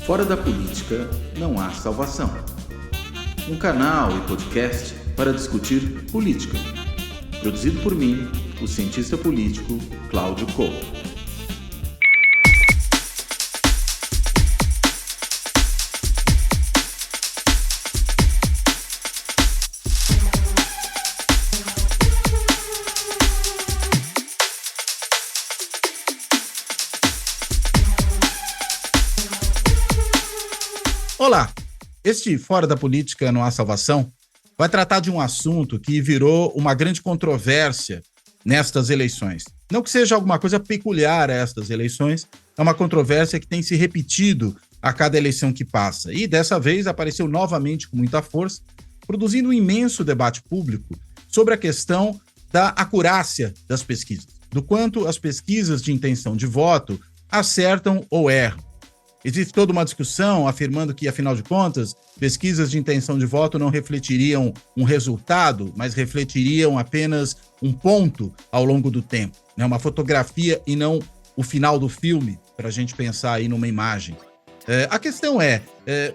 Fora da política não há salvação. Um canal e podcast para discutir política. Produzido por mim, o cientista político Cláudio Couto. Olá, este Fora da Política Não Há Salvação vai tratar de um assunto que virou uma grande controvérsia nestas eleições. Não que seja alguma coisa peculiar a estas eleições, é uma controvérsia que tem se repetido a cada eleição que passa. E dessa vez apareceu novamente com muita força, produzindo um imenso debate público sobre a questão da acurácia das pesquisas, do quanto as pesquisas de intenção de voto acertam ou erram. Existe toda uma discussão afirmando que, afinal de contas, pesquisas de intenção de voto não refletiriam um resultado, mas refletiriam apenas um ponto ao longo do tempo, né? Uma fotografia e não o final do filme, para a gente pensar aí numa imagem. A questão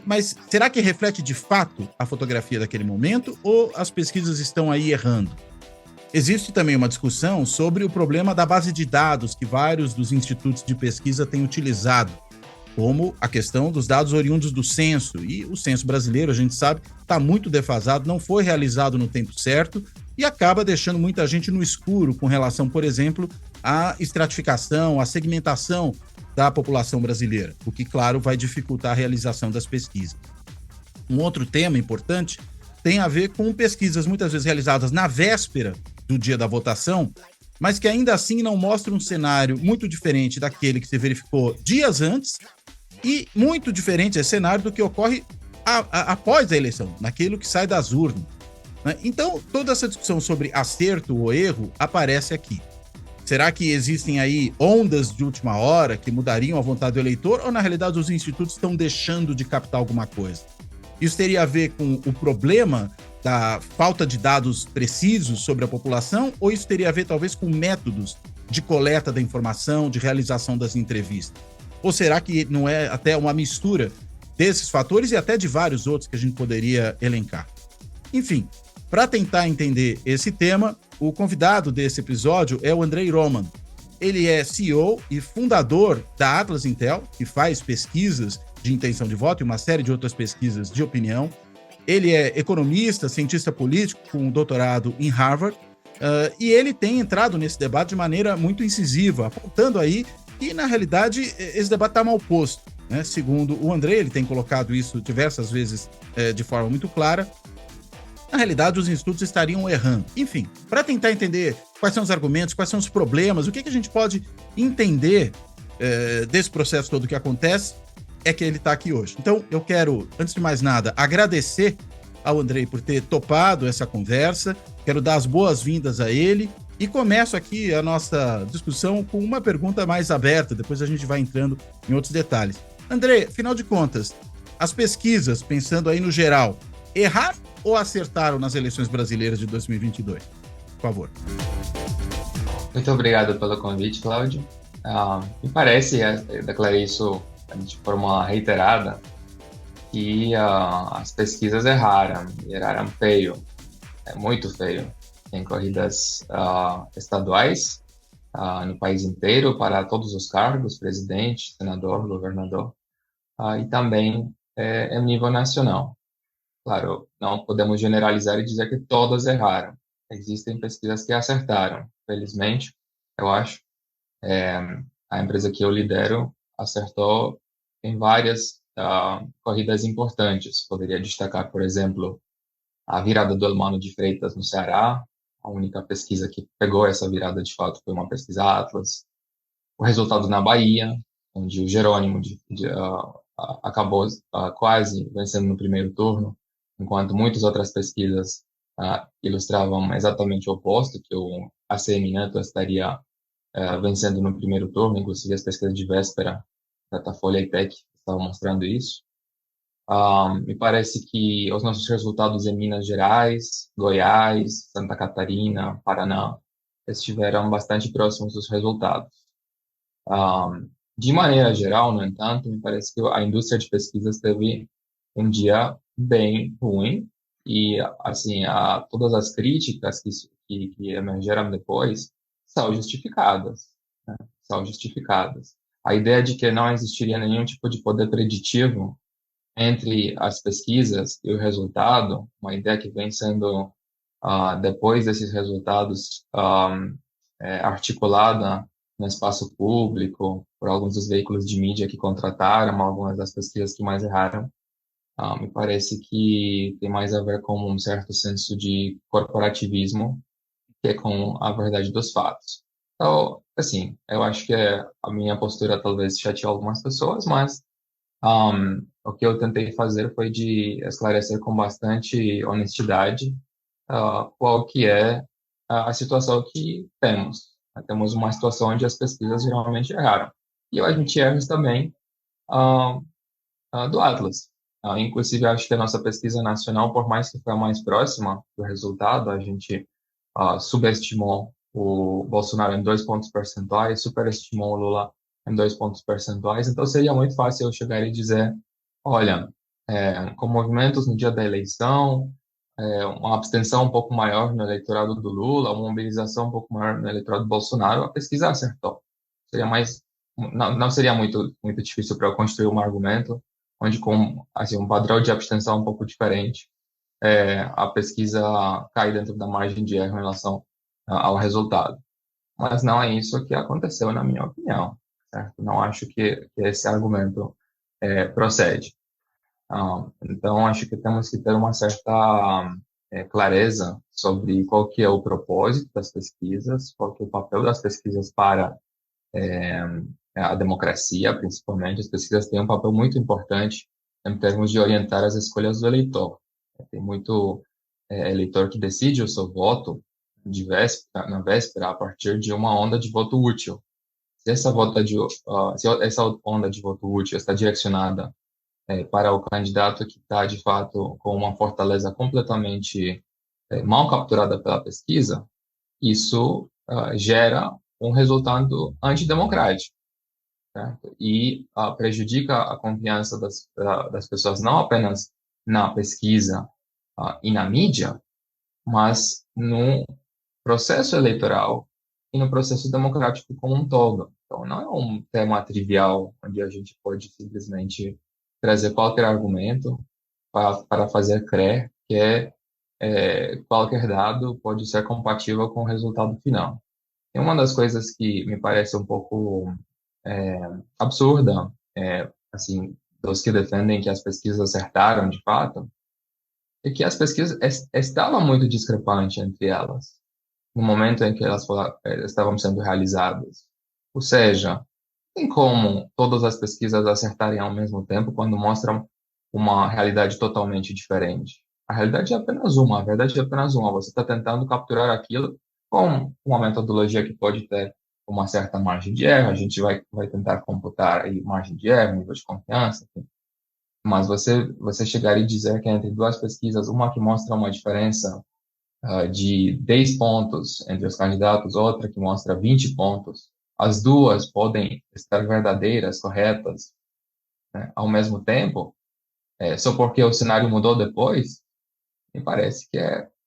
mas será que reflete de fato a fotografia daquele momento ou as pesquisas estão aí errando? Existe também uma discussão sobre o problema da base de dados que vários dos institutos de pesquisa têm utilizado, como a questão dos dados oriundos do censo. E o censo brasileiro, a gente sabe, está muito defasado, não foi realizado no tempo certo e acaba deixando muita gente no escuro com relação, por exemplo, à estratificação, à segmentação da população brasileira, o que, claro, vai dificultar a realização das pesquisas. Um outro tema importante tem a ver com pesquisas muitas vezes realizadas na véspera do dia da votação, mas que ainda assim não mostram um cenário muito diferente daquele que se verificou dias antes e muito diferente esse cenário do que ocorre após a eleição, naquilo que sai das urnas, né? Então, toda essa discussão sobre acerto ou erro aparece aqui. Será que existem aí ondas de última hora que mudariam a vontade do eleitor ou, na realidade, os institutos estão deixando de captar alguma coisa? Isso teria a ver com o problema da falta de dados precisos sobre a população ou isso teria a ver, talvez, com métodos de coleta da informação, de realização das entrevistas? Ou será que não é até uma mistura desses fatores e até de vários outros que a gente poderia elencar? Enfim, para tentar entender esse tema, o convidado desse episódio é o Andrei Roman. Ele é CEO e fundador da Atlas Intel, que faz pesquisas de intenção de voto e uma série de outras pesquisas de opinião. Ele é economista, cientista político com doutorado em Harvard, e ele tem entrado nesse debate de maneira muito incisiva, apontando aí que, na realidade, esse debate está mal posto, né? Segundo o Andrei, ele tem colocado isso diversas vezes de forma muito clara. Na realidade, os institutos estariam errando. Enfim, para tentar entender quais são os argumentos, quais são os problemas, o que a gente pode entender desse processo todo que acontece, é que ele está aqui hoje. Então, eu quero, antes de mais nada, agradecer ao Andrei por ter topado essa conversa, quero dar as boas-vindas a ele e começo aqui a nossa discussão com uma pergunta mais aberta, depois a gente vai entrando em outros detalhes. Andrei, afinal de contas, as pesquisas, pensando aí no geral, erraram ou acertaram nas eleições brasileiras de 2022? Por favor. Muito obrigado pelo convite, Cláudio. Me parece, declarei isso de forma reiterada, que as pesquisas erraram feio, muito feio, em corridas estaduais, no país inteiro, para todos os cargos, presidente, senador, governador, e também em nível nacional. Claro, não podemos generalizar e dizer que todas erraram. Existem pesquisas que acertaram, felizmente, eu acho. A empresa que eu lidero acertou em várias corridas importantes. Poderia destacar, por exemplo, a virada do Elmano de Freitas no Ceará. A única pesquisa que pegou essa virada de fato foi uma pesquisa Atlas. O resultado na Bahia, onde o Jerônimo acabou quase vencendo no primeiro turno, enquanto muitas outras pesquisas ilustravam exatamente o oposto, que o ACM Neto estaria vencendo no primeiro turno, inclusive as pesquisas de véspera da Datafolha e PEC estavam mostrando isso. Me parece que os nossos resultados em Minas Gerais, Goiás, Santa Catarina, Paraná, estiveram bastante próximos dos resultados. De maneira geral, no entanto, me parece que a indústria de pesquisas teve um dia bem ruim e, assim, todas as críticas que emergeram depois são justificadas, né? São justificadas. A ideia de que não existiria nenhum tipo de poder preditivo entre as pesquisas e o resultado, uma ideia que vem sendo, depois desses resultados, articulada no espaço público, por alguns dos veículos de mídia que contrataram algumas das pesquisas que mais erraram. Me parece que tem mais a ver com um certo senso de corporativismo que é com a verdade dos fatos. Então, assim, eu acho que a minha postura talvez chateou algumas pessoas, mas o que eu tentei fazer foi de esclarecer com bastante honestidade qual que é a situação que temos. Temos uma situação onde as pesquisas geralmente erraram. E eu admiti erros também ah, do Atlas. Inclusive, acho que a nossa pesquisa nacional, por mais que foi a mais próxima do resultado, a gente subestimou o Bolsonaro em 2 pontos percentuais, superestimou o Lula em 2 pontos percentuais. Então, seria muito fácil eu chegar e dizer, olha, com movimentos no dia da eleição, uma abstenção um pouco maior no eleitorado do Lula, uma mobilização um pouco maior no eleitorado do Bolsonaro, a pesquisa acertou. Seria mais, não seria muito difícil para eu construir um argumento onde com assim, um padrão de abstenção um pouco diferente, a pesquisa cai dentro da margem de erro em relação ao resultado. Mas não é isso que aconteceu, na minha opinião. Certo? Não acho que esse argumento procede. Então, acho que temos que ter uma certa clareza sobre qual que é o propósito das pesquisas, qual que é o papel das pesquisas para a democracia, principalmente. As pesquisas têm um papel muito importante em termos de orientar as escolhas do eleitor. Tem muito eleitor que decide o seu voto na véspera a partir de uma onda de voto útil. Se essa onda de voto útil está direcionada para o candidato que está, de fato, com uma fortaleza completamente mal capturada pela pesquisa, isso gera um resultado antidemocrático, certo? E prejudica a confiança das pessoas não apenas na pesquisa e na mídia, mas no processo eleitoral e no processo democrático como um todo. Então, não é um tema trivial onde a gente pode simplesmente trazer qualquer argumento para fazer crer que qualquer dado pode ser compatível com o resultado final. E uma das coisas que me parece um pouco absurda, assim, dos que defendem que as pesquisas acertaram de fato, é que as pesquisas estavam muito discrepantes entre elas no momento em que elas estavam sendo realizadas. Ou seja, tem como todas as pesquisas acertarem ao mesmo tempo quando mostram uma realidade totalmente diferente. A realidade é apenas uma, a verdade é apenas uma. Você está tentando capturar aquilo com uma metodologia que pode ter uma certa margem de erro. A gente vai tentar computar aí margem de erro, nível de confiança, enfim. Mas você chegar e dizer que entre duas pesquisas, uma que mostra uma diferença de 10 pontos entre os candidatos, outra que mostra 20 pontos, as duas podem estar verdadeiras, corretas, né, ao mesmo tempo, só porque o cenário mudou depois, me parece que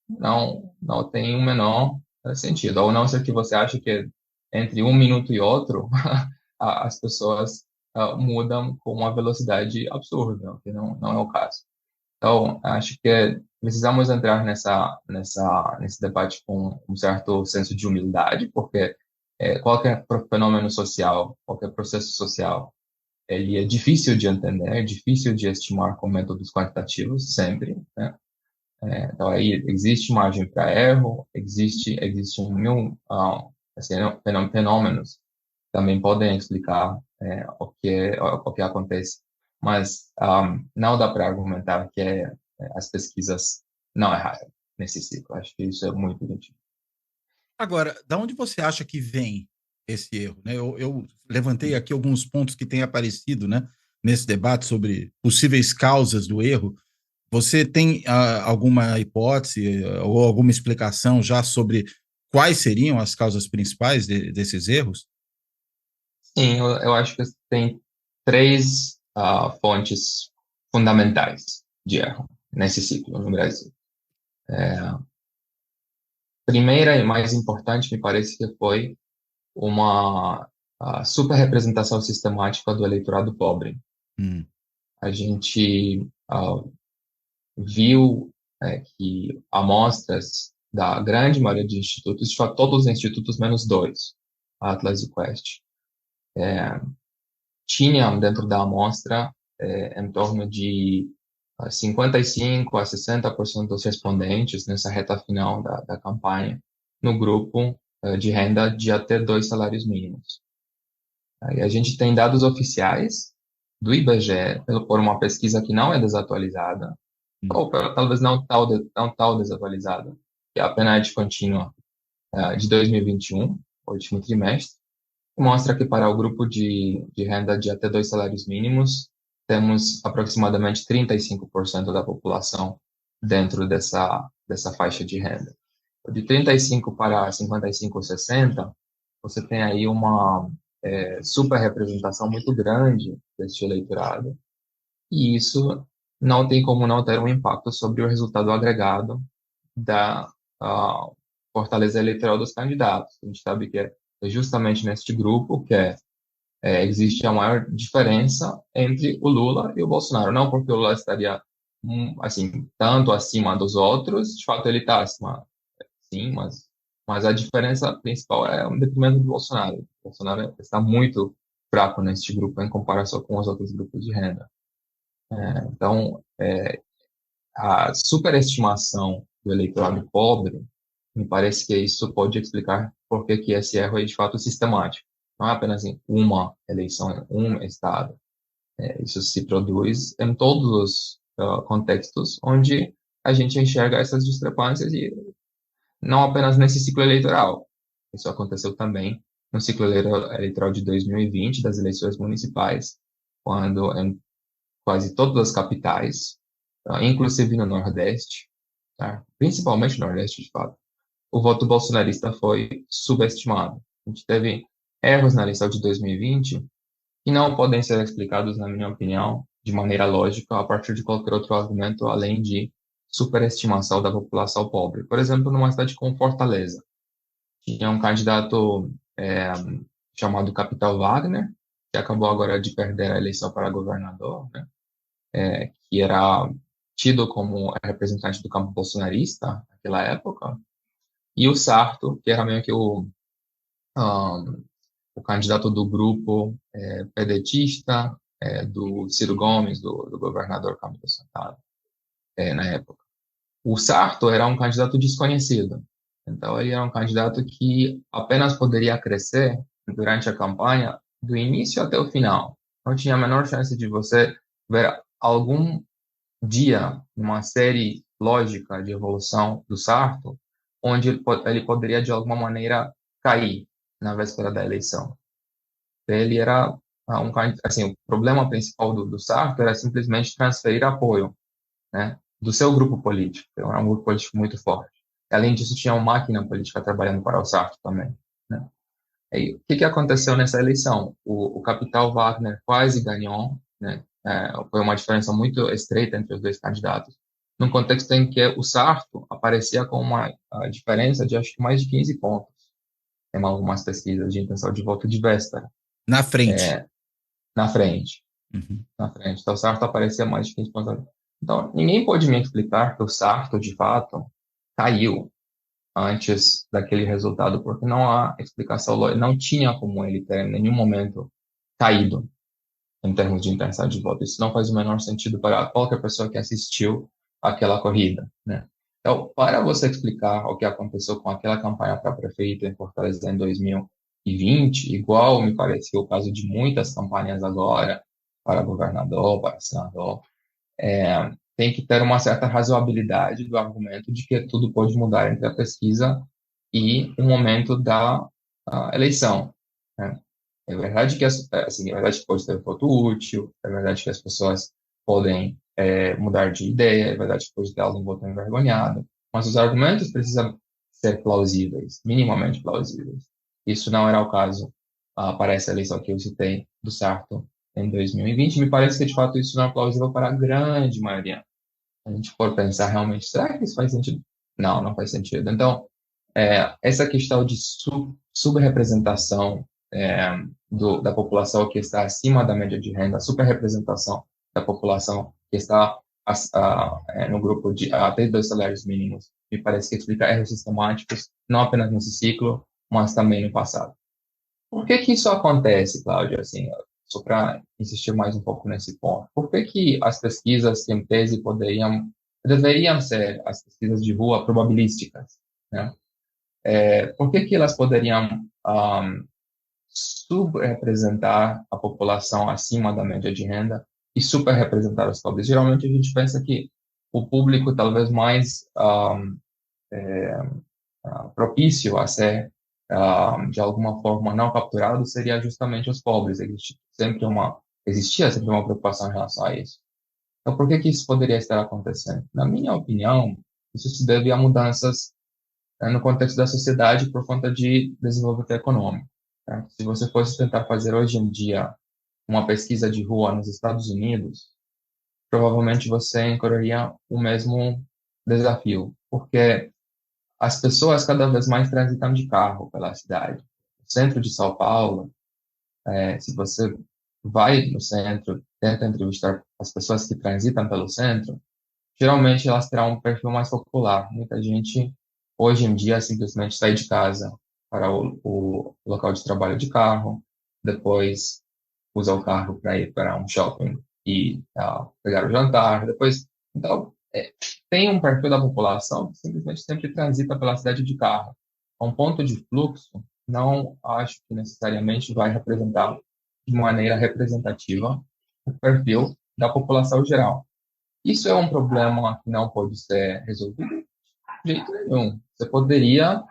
não tem o menor sentido. Ou não ser que você ache que entre um minuto e outro, as pessoas mudam com uma velocidade absurda, o que não é o caso. Então, acho que precisamos entrar nesse debate com um certo senso de humildade, porque qualquer fenômeno social, qualquer processo social, ele é difícil de entender, é difícil de estimar com métodos quantitativos, sempre, né? Então, aí existe margem para erro, existe assim, fenômenos que também podem explicar o que acontece, mas não dá para argumentar que as pesquisas não erraram nesse ciclo. Acho que isso é muito nítido. Agora, da onde você acha que vem esse erro, né? Eu levantei aqui alguns pontos que têm aparecido, né, nesse debate sobre possíveis causas do erro. Você tem alguma hipótese ou alguma explicação já sobre quais seriam as causas principais desses erros? Sim, eu acho que tem três fontes fundamentais de erro nesse ciclo no Brasil. Primeira e mais importante, me parece que foi uma superrepresentação sistemática do eleitorado pobre. Hum, A gente viu que amostras da grande maioria de institutos, de fato, todos os institutos menos dois, Atlas e Quest, tinham dentro da amostra em torno de 55 a 60% dos respondentes nessa reta final da campanha no grupo de renda de até 2 salários mínimos. Aí a gente tem dados oficiais do IBGE por uma pesquisa que não é desatualizada, hum. ou talvez não tal desatualizada, que é a PNAD contínua de 2021, o último trimestre, que mostra que para o grupo de renda de até 2 salários mínimos, temos aproximadamente 35% da população dentro dessa faixa de renda. De 35 para 55 ou 60, você tem aí uma superrepresentação muito grande deste eleitorado, e isso não tem como não ter um impacto sobre o resultado agregado da fortaleza eleitoral dos candidatos. A gente sabe que é justamente neste grupo que existe a maior diferença entre o Lula e o Bolsonaro. Não porque o Lula estaria assim tanto acima dos outros, de fato ele está acima, sim, mas a diferença principal é o detrimento do Bolsonaro. O Bolsonaro está muito fraco neste grupo em comparação com os outros grupos de renda. Então, a superestimação do eleitorado pobre, me parece que isso pode explicar por que esse erro é de fato sistemático. Não é apenas em uma eleição, em um estado. Isso se produz em todos os contextos onde a gente enxerga essas discrepâncias e não apenas nesse ciclo eleitoral. Isso aconteceu também no ciclo eleitoral de 2020, das eleições municipais, quando em quase todas as capitais, inclusive no Nordeste, tá? Principalmente no Nordeste, de fato, o voto bolsonarista foi subestimado. A gente teve erros na eleição de 2020 que não podem ser explicados, na minha opinião, de maneira lógica a partir de qualquer outro argumento além de superestimação da população pobre. Por exemplo, numa cidade como Fortaleza, tinha um candidato chamado Capital Wagner, que acabou agora de perder a eleição para governador, né? Que era tido como representante do campo bolsonarista naquela época, e o Sarto, que era meio que o candidato do grupo pedetista, do Ciro Gomes, do governador Camilo Santana, na época. O Sarto era um candidato desconhecido, então ele era um candidato que apenas poderia crescer durante a campanha do início até o final. Não tinha a menor chance de você ver algum dia numa série lógica de evolução do Sarto, onde ele poderia de alguma maneira cair na véspera da eleição. Ele era assim, o problema principal do Sarto era simplesmente transferir apoio, né, do seu grupo político. Então, era um grupo político muito forte. Além disso, tinha uma máquina política trabalhando para o Sarto também, né? E o que aconteceu nessa eleição? O Capital Wagner quase ganhou, né? Foi uma diferença muito estreita entre os dois candidatos, num contexto em que o Sarto aparecia com uma diferença de acho que mais de 15 pontos em algumas pesquisas de intenção de voto de véspera. Na frente. Na frente. Uhum. Na frente. Então, o Sarto aparecia mais de 15 pontos. Então, ninguém pode me explicar que o Sarto, de fato, caiu antes daquele resultado, porque não há explicação lógica, não tinha como ele ter em nenhum momento caído em termos de intenção de voto. Isso não faz o menor sentido para qualquer pessoa que assistiu àquela corrida, né? Então, para você explicar o que aconteceu com aquela campanha para prefeito em Fortaleza em 2020, igual me parece o caso de muitas campanhas agora, para governador, para senador, tem que ter uma certa razoabilidade do argumento de que tudo pode mudar entre a pesquisa e o momento da eleição, né? É verdade que assim, é verdade que pode ter voto útil, é verdade que as pessoas podem mudar de ideia, é verdade que pode ter algum voto envergonhado, mas os argumentos precisam ser plausíveis, minimamente plausíveis. Isso não era o caso para essa eleição que eu citei do Sarto em 2020. Me parece que, de fato, isso não é plausível para a grande maioria. A gente for pensar realmente, será que isso faz sentido? Não, não faz sentido. Então, essa questão de subrepresentação da população que está acima da média de renda, superrepresentação da população que está no grupo de até 2 salários mínimos, me parece que explica erros sistemáticos, não apenas nesse ciclo, mas também no passado. Por que que isso acontece, Cláudio? Assim, só para insistir mais um pouco nesse ponto. Por que que as pesquisas que, em tese, deveriam ser as pesquisas de rua probabilísticas, né? Por que que elas poderiam subrepresentar a população acima da média de renda e superrepresentar os pobres? Geralmente a gente pensa que o público talvez mais propício a ser de alguma forma não capturado seria justamente os pobres. Existia sempre uma preocupação em relação a isso. Então, por que que isso poderia estar acontecendo? Na minha opinião, isso se deve a mudanças no contexto da sociedade por conta de desenvolvimento econômico. Tá? Se você fosse tentar fazer hoje em dia uma pesquisa de rua nos Estados Unidos, provavelmente você encontraria o mesmo desafio, porque as pessoas cada vez mais transitam de carro pela cidade. No centro de São Paulo, se você vai no centro, tenta entrevistar as pessoas que transitam pelo centro, geralmente elas terão um perfil mais popular. Muita gente, hoje em dia, simplesmente sai de casa para o local de trabalho de carro, depois usa o carro para ir para um shopping e pegar o jantar, depois... Então, tem um perfil da população que simplesmente sempre transita pela cidade de carro. Um ponto de fluxo, não acho que necessariamente vai representar de maneira representativa o perfil da população geral. Isso é um problema que não pode ser resolvido de jeito nenhum. Você poderia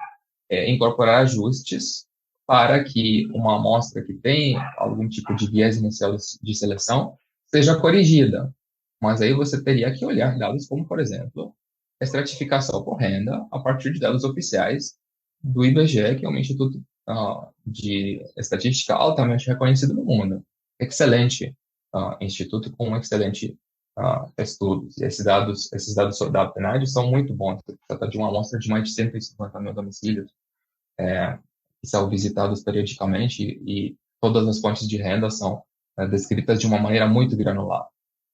incorporar ajustes para que uma amostra que tem algum tipo de viés inicial de seleção seja corrigida. Mas aí você teria que olhar dados como, por exemplo, a estratificação por renda a partir de dados oficiais do IBGE, que é um instituto de estatística altamente reconhecido no mundo. Excelente instituto com excelente estudos. E esses dados da PNAD são muito bons. Se trata de uma amostra de mais de 150 mil domicílios que são visitados periodicamente e todas as fontes de renda são descritas de uma maneira muito granular.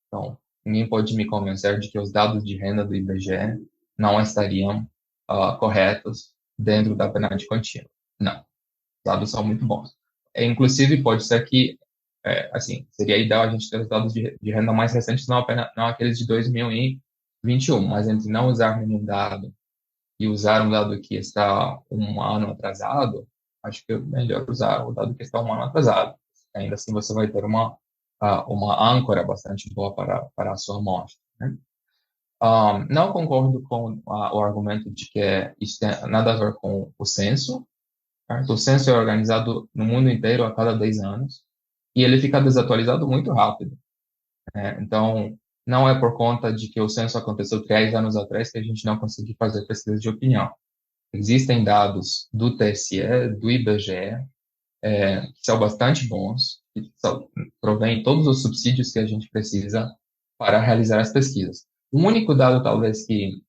Então, ninguém pode me convencer de que os dados de renda do IBGE não estariam corretos dentro da PNAD contínua. Não. Os dados são muito bons. Inclusive, pode ser que, assim, seria ideal a gente ter os dados de renda mais recentes, não aqueles de 2021, mas entre não usar nenhum dado e usar um dado que está um ano atrasado, acho que é melhor usar o dado que está um ano atrasado. Ainda assim, você vai ter uma âncora bastante boa para a sua amostra, né? Não concordo com o argumento de que isso tem nada a ver com o censo. Certo? O censo é organizado no mundo inteiro a cada 10 anos e ele fica desatualizado muito rápido. Então, não é por conta de que o censo aconteceu 3 anos atrás que a gente não conseguiu fazer pesquisa de opinião. Existem dados do TSE, do IBGE, que são bastante bons, que provém todos os subsídios que a gente precisa para realizar as pesquisas. O único dado, talvez, que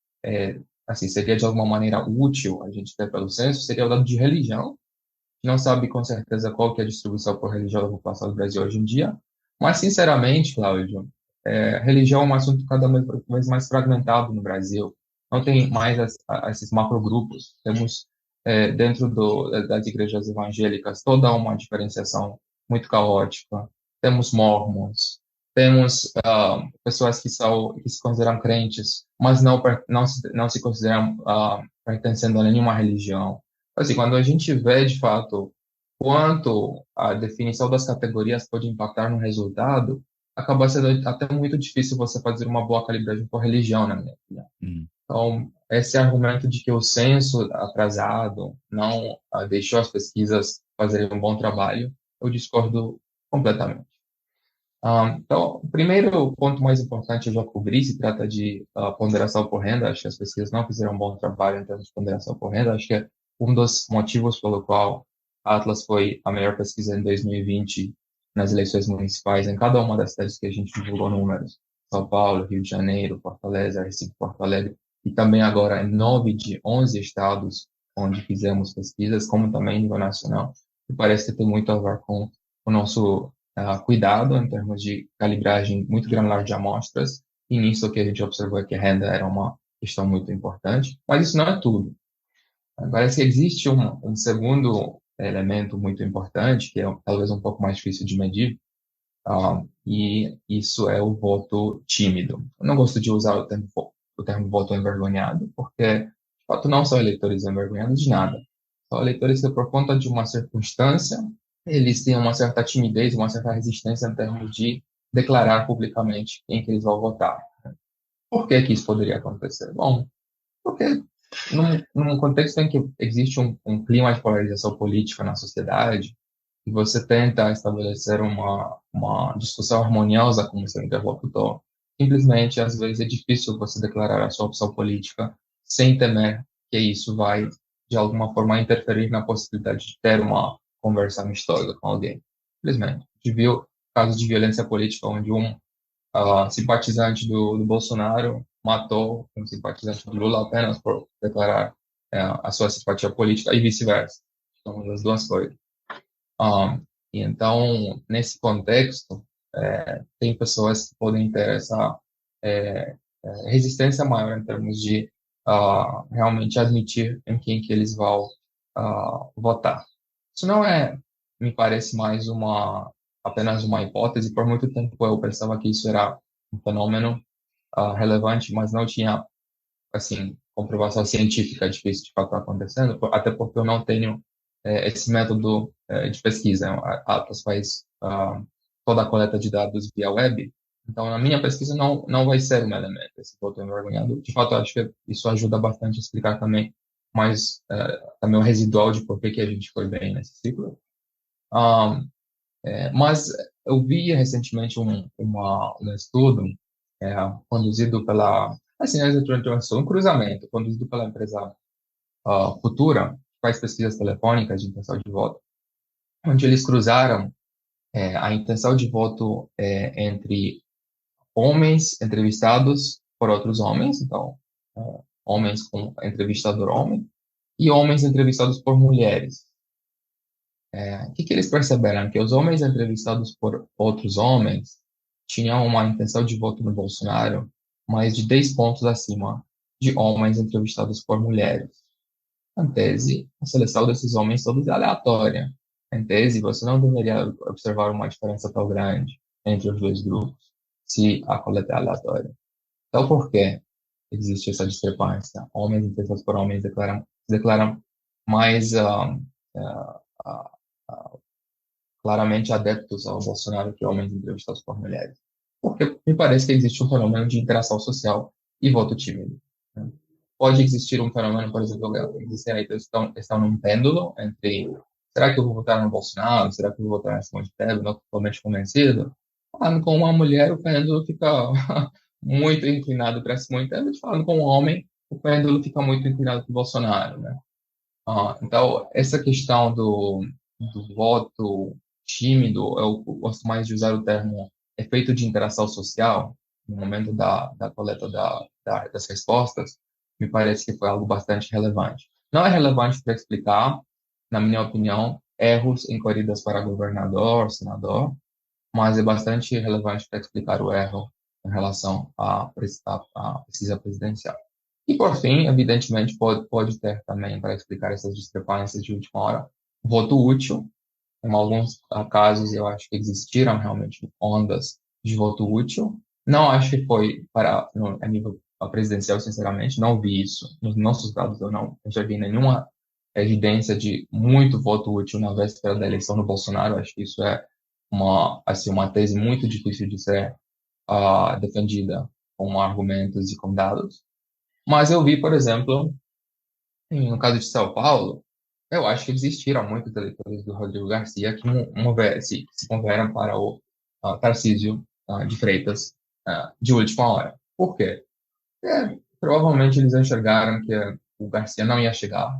assim, seria de alguma maneira útil a gente ter pelo censo seria o dado de religião. Não sabe com certeza qual que é a distribuição por religião da população do Brasil hoje em dia, mas, sinceramente, Cláudio, religião é um assunto cada vez mais fragmentado no Brasil. Não tem mais esses macrogrupos. Temos dentro das igrejas evangélicas toda uma diferenciação muito caótica. Temos mormons, temos pessoas que se consideram crentes, mas não se consideram pertencendo a nenhuma religião. Assim, quando a gente vê, de fato, quanto a definição das categorias pode impactar no resultado, acaba sendo até muito difícil você fazer uma boa calibragem por religião, na minha opinião. Então, esse argumento de que o censo atrasado não deixou as pesquisas fazerem um bom trabalho, eu discordo completamente. Então, o primeiro ponto mais importante eu já cobri, se trata de ponderação por renda. Acho que as pesquisas não fizeram um bom trabalho em termos de ponderação por renda. Acho que é um dos motivos pelo qual Atlas foi a melhor pesquisa em 2020 nas eleições municipais em cada uma das cidades que a gente divulgou números. São Paulo, Rio de Janeiro, Fortaleza, Recife, Porto Alegre, e também agora em 9 de 11 estados onde fizemos pesquisas, como também em nível nacional, e parece que tem muito a ver com o nosso cuidado em termos de calibragem muito granular de amostras, e nisso o que a gente observou é que a renda era uma questão muito importante, mas isso não é tudo. Parece que existe um segundo elemento muito importante, que é talvez um pouco mais difícil de medir, e isso é o voto tímido. Eu não gosto de usar o termo voto envergonhado, porque, de fato, não são eleitores envergonhados de nada. São eleitores que, por conta de uma circunstância, eles têm uma certa timidez, uma certa resistência em termos de declarar publicamente em que eles vão votar. Por que que isso poderia acontecer? Bom, porque num contexto em que existe um clima de polarização política na sociedade, e você tenta estabelecer uma discussão harmoniosa com o seu interlocutor, simplesmente, às vezes, é difícil você declarar a sua opção política sem temer que isso vai, de alguma forma, interferir na possibilidade de ter uma conversa amistosa com alguém. Simplesmente. A gente viu casos de violência política onde simpatizante do Bolsonaro matou um simpatizante do Lula apenas por declarar a sua simpatia política e vice-versa. Então, as duas coisas. E então, nesse contexto, tem pessoas que podem ter essa resistência maior em termos de realmente admitir em quem que eles vão votar. Isso não me parece mais apenas uma hipótese. Por muito tempo eu pensava que isso era um fenômeno relevante, mas não tinha, assim, comprovação científica de que isso de fato está acontecendo, até porque eu não tenho esse método de pesquisa. A Atlas faz toda a coleta de dados via web, então na minha pesquisa não vai ser um elemento esse voto envergonhado. De fato, eu acho que isso ajuda bastante a explicar também mais também o residual de por que a gente foi bem nesse ciclo. Mas eu vi recentemente um estudo conduzido assim, um cruzamento conduzido pela empresa Futura, que faz pesquisas telefônicas de intenção de voto, onde eles cruzaram a intenção de voto entre homens entrevistados por outros homens, então, homens com entrevistador homem, e homens entrevistados por mulheres. O que eles perceberam? Que os homens entrevistados por outros homens tinham uma intenção de voto no Bolsonaro mais de 10 pontos acima de homens entrevistados por mulheres. Em tese, a seleção desses homens todos é aleatória. Em tese, você não deveria observar uma diferença tão grande entre os dois grupos se a coleta é aleatória. Então, por que existe essa discrepância? Homens entrevistados por homens declaram mais claramente adeptos ao Bolsonaro que homens entrevistados por mulheres. Porque me parece que existe um fenômeno de interação social e voto tímido. Né? Pode existir um fenômeno, por exemplo, existem aí estão num pêndulo entre será que eu vou votar no Bolsonaro, será que eu vou votar na Simone Tebet, não totalmente convencido. Falando com uma mulher, o pêndulo fica muito inclinado para Simone Tebet, falando com um homem, o pêndulo fica muito inclinado para o Bolsonaro, né? Então, essa questão do voto tímido, eu gosto mais de usar o termo efeito de interação social, no momento da coleta das respostas, me parece que foi algo bastante relevante. Não é relevante para explicar, na minha opinião, erros em corridas para governador, senador, mas é bastante relevante para explicar o erro em relação à pesquisa presidencial. E, por fim, evidentemente, pode ter também, para explicar essas discrepâncias de última hora, voto útil. Em alguns casos, eu acho que existiram realmente ondas de voto útil. Não acho que foi a nível presidencial, sinceramente, não vi isso. Nos nossos dados, eu não enxerguei nenhuma evidência de muito voto útil na véspera da eleição do Bolsonaro. Acho que isso é uma tese muito difícil de ser defendida com argumentos e com dados. Mas eu vi, por exemplo, no caso de São Paulo, eu acho que existiram muitos eleitores do Rodrigo Garcia que se moveram para o Tarcísio de Freitas de última hora. Por quê? Provavelmente eles enxergaram que o Garcia não ia chegar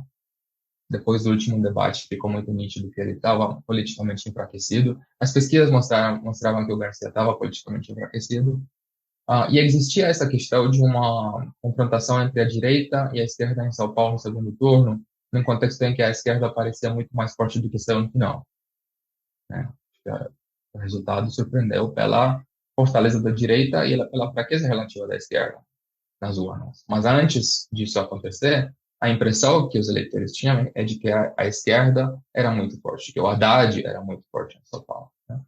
depois do último debate, ficou muito nítido que ele estava politicamente enfraquecido. As pesquisas mostravam que o Garcia estava politicamente enfraquecido. E existia essa questão de uma confrontação entre a direita e a esquerda em São Paulo no segundo turno, num contexto em que a esquerda parecia muito mais forte do que saiu no final, né? O resultado surpreendeu pela fortaleza da direita e pela fraqueza relativa da esquerda nas urnas. Mas antes disso acontecer, a impressão que os eleitores tinham é de que a esquerda era muito forte, que o Haddad era muito forte em São Paulo, né?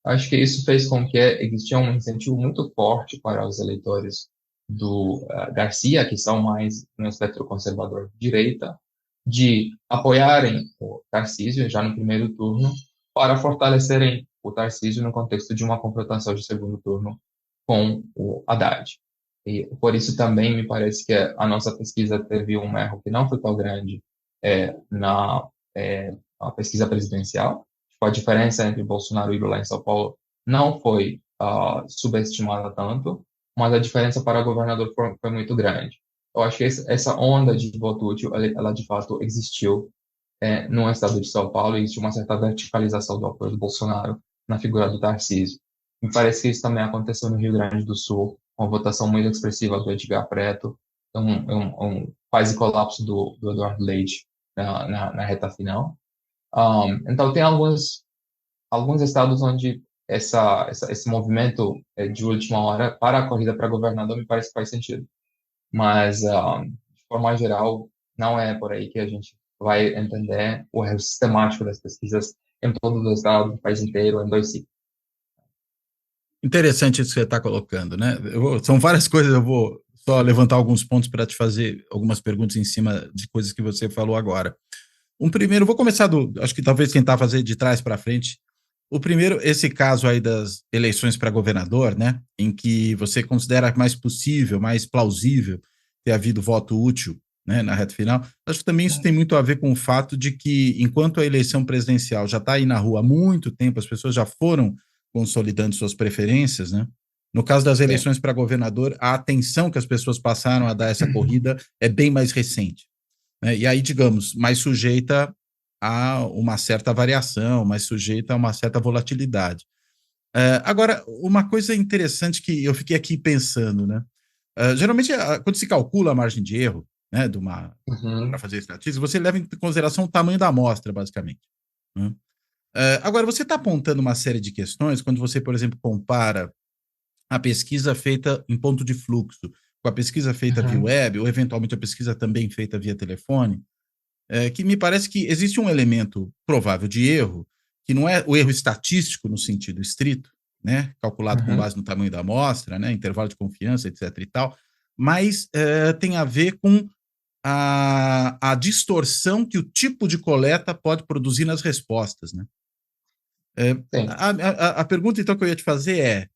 Acho que isso fez com que existia um incentivo muito forte para os eleitores do Garcia, que são mais no espectro conservador de direita, de apoiarem o Tarcísio já no primeiro turno, para fortalecerem o Tarcísio no contexto de uma confrontação de segundo turno com o Haddad. E por isso também me parece que a nossa pesquisa teve um erro que não foi tão grande na pesquisa presidencial. Tipo, a diferença entre Bolsonaro e Lula em São Paulo não foi subestimada tanto, mas a diferença para governador foi muito grande. Eu acho que essa onda de voto útil, ela de fato existiu no estado de São Paulo, e existe uma certa verticalização do apoio do Bolsonaro na figura do Tarcísio. Me parece que isso também aconteceu no Rio Grande do Sul, com a votação muito expressiva do Edgar Preto, um quase colapso do Eduardo Leite na reta final. Então, tem alguns estados onde esse movimento de última hora para a corrida para governador me parece que faz sentido. Mas, de forma geral, não é por aí que a gente vai entender o erro sistemático das pesquisas em todos os estados, no país inteiro, em 2 ciclos. Interessante isso que você está colocando, né? São várias coisas, eu vou só levantar alguns pontos para te fazer algumas perguntas em cima de coisas que você falou agora. Primeiro, vou começar acho que talvez tentar fazer de trás para frente. O primeiro, esse caso aí das eleições para governador, né? Em que você considera mais possível, mais plausível ter havido voto útil, né, na reta final. Acho que também isso tem muito a ver com o fato de que, enquanto a eleição presidencial já está aí na rua há muito tempo, as pessoas já foram consolidando suas preferências, né? No caso das eleições para governador, a atenção que as pessoas passaram a dar essa corrida é bem mais recente, né? E aí, digamos, mais sujeita a uma certa variação, mais sujeita a uma certa volatilidade. Agora, uma coisa interessante que eu fiquei aqui pensando, né? Geralmente, quando se calcula a margem de erro, né, para fazer estatística, você leva em consideração o tamanho da amostra, basicamente, né? Agora, você está apontando uma série de questões quando você, por exemplo, compara a pesquisa feita em ponto de fluxo com a pesquisa feita via web, ou eventualmente a pesquisa também feita via telefone, que me parece que existe um elemento provável de erro, que não é o erro estatístico no sentido estrito, né, calculado com base no tamanho da amostra, né, intervalo de confiança, etc. e tal, mas tem a ver com a distorção que o tipo de coleta pode produzir nas respostas, né? A pergunta, então, que eu ia te fazer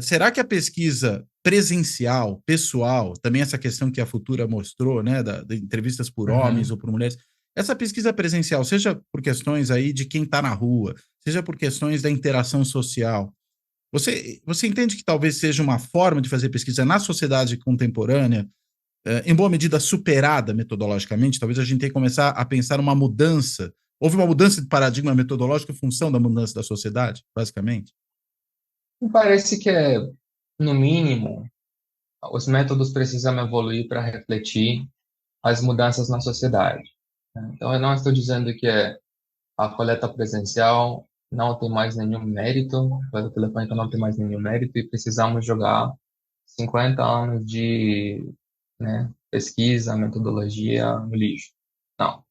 será que a pesquisa presencial, pessoal, também essa questão que a Futura mostrou, né, de entrevistas por homens ou por mulheres, essa pesquisa presencial, seja por questões aí de quem está na rua, seja por questões da interação social, você entende que talvez seja uma forma de fazer pesquisa na sociedade contemporânea, em boa medida superada metodologicamente? Talvez a gente tenha que começar a pensar uma mudança. Houve uma mudança de paradigma metodológico em função da mudança da sociedade, basicamente? Me parece que, no mínimo, os métodos precisam evoluir para refletir as mudanças na sociedade. Então, eu não estou dizendo que a coleta presencial não tem mais nenhum mérito, a coleta telefônica não tem mais nenhum mérito e precisamos jogar 50 anos de pesquisa, metodologia no lixo. Não.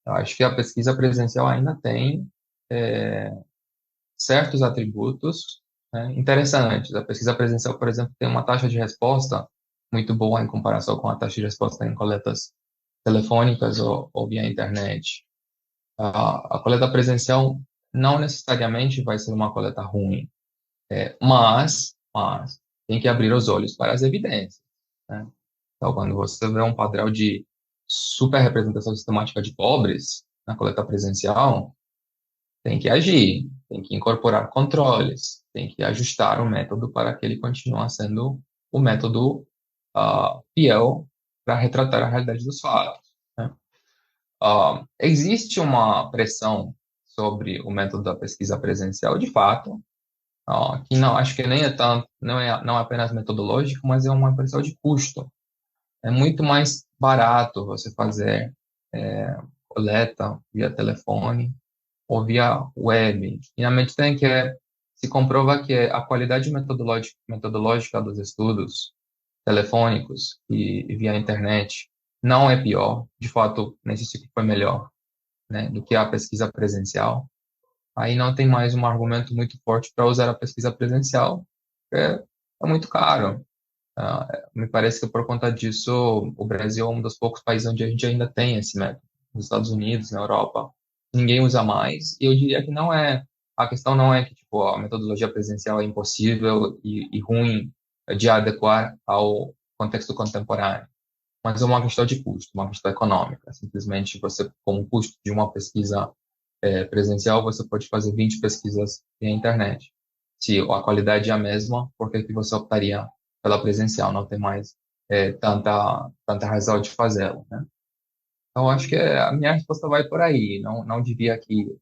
Eu acho que a pesquisa presencial ainda tem certos atributos interessantes. A pesquisa presencial, por exemplo, tem uma taxa de resposta muito boa em comparação com a taxa de resposta em coletas telefônicas ou via internet. A coleta presencial não necessariamente vai ser uma coleta ruim, mas tem que abrir os olhos para as evidências, né? Então, quando você vê um padrão de super representação sistemática de pobres na coleta presencial, tem que agir, tem que incorporar controles, tem que ajustar o método para que ele continue sendo o método fiel para retratar a realidade dos fatos, né? Existe uma pressão sobre o método da pesquisa presencial, de fato, que não acho que nem é tanto, não é apenas metodológico, mas é uma pressão de custo. É muito mais barato você fazer coleta via telefone ou via web. E na medida em que se comprova que a qualidade metodológica dos estudos telefônicos e via internet não é pior, de fato, nesse ciclo foi melhor, né, do que a pesquisa presencial, aí não tem mais um argumento muito forte para usar a pesquisa presencial, é muito caro. Me parece que por conta disso, o Brasil é um dos poucos países onde a gente ainda tem esse método. Nos Estados Unidos, na Europa, ninguém usa mais. E eu diria que a questão não é que tipo, a metodologia presencial é impossível e ruim de adequar ao contexto contemporâneo, mas é uma questão de custo, uma questão econômica. Simplesmente você, como custo de uma pesquisa presencial, você pode fazer 20 pesquisas na internet. Se a qualidade é a mesma, por que você optaria pela presencial? Não tem mais tanta razão de fazê-lo, né? Então, acho que a minha resposta vai por aí. Não diria que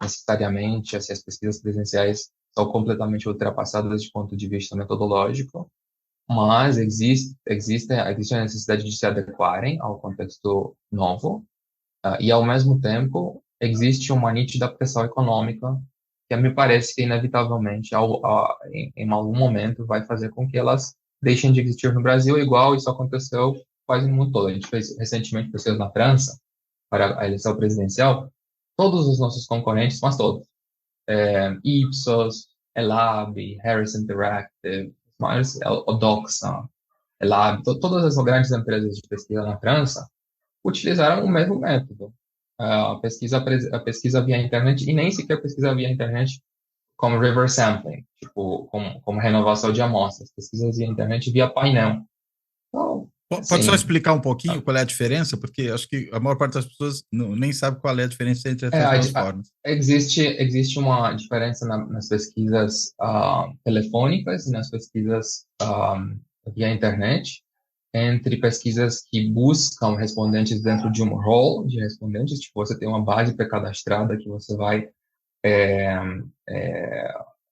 necessariamente assim, as pesquisas presenciais são completamente ultrapassadas do ponto de vista metodológico, mas existe a necessidade de se adequarem ao contexto novo, e, ao mesmo tempo, existe uma nítida pressão econômica que me parece que, inevitavelmente, em algum momento, vai fazer com que elas deixem de existir no Brasil, igual isso aconteceu quase no mundo todo. A gente fez recentemente pesquisas na França para a eleição presidencial. Todos os nossos concorrentes, mas todos, Ipsos, Elab, Harris Interactive, Odoxa, Elab, todas as grandes empresas de pesquisa na França utilizaram o mesmo método. A pesquisa via internet, e nem sequer pesquisa via internet como reverse sampling, tipo, como renovação de amostras, pesquisas via internet via painel. Então, Pode só assim, explicar um pouquinho qual é a diferença? Porque acho que a maior parte das pessoas nem sabe qual é a diferença entre essas duas formas. existe uma diferença nas pesquisas telefônicas e nas pesquisas via internet, entre pesquisas que buscam respondentes dentro de um rol de respondentes, tipo, você tem uma base pré-cadastrada que você vai